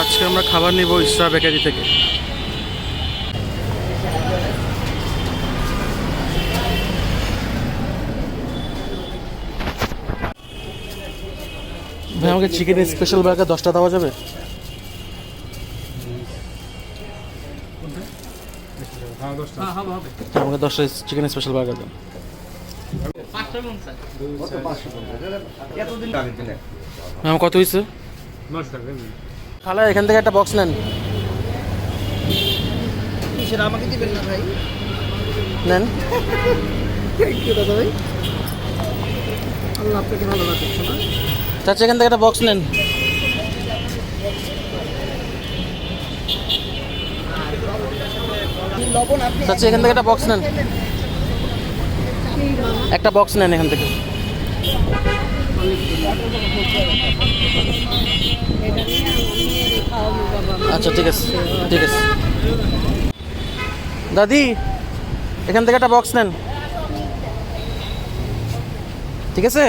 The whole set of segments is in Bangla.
আজকে আমরা খাবার নিব ইসরা বেকারি থেকে। ভাই আমাকে চিকেন স্পেশাল বার্গার 10টা দেওয়া যাবে? আমাকে 10টা চিকেন স্পেশাল বার্গার দেন। ম্যাম কত হয়েছে? খালা এখান থেকে একটা বক্স নেন। আমাকে দিবেন না ভাই? নেন। থ্যাংক ইউ দাদা ভাই, আল্লাহ আপনাকে ভালো রাখছে না। চাচা এখান থেকে একটা বক্স নেন। লবণ আপনি চাচা এখান থেকে একটা বক্স নেন, একটা বক্স নেন এখান থেকে। আচ্ছা ঠিক আছে ঠিক আছে। দাদি এখান থেকে একটা বক্স নেন, ঠিক আছে?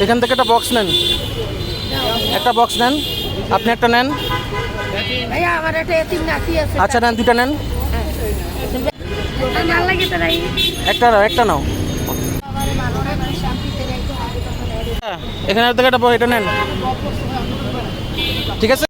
এখান থেকে একটা বক্স নেন, একটা বক্স নেন, আপনি একটা নেন। ভাইয়া আমার একটা এতিম নাতি আছে। আচ্ছা নেন, দুটা নেন। ভালো লাগে তো নাই। একটা নাও, একটা নাও। আমার ভালো লাগে শান্তিতে রাখো। এখানে থেকে একটা এটা নেন, ঠিক আছে?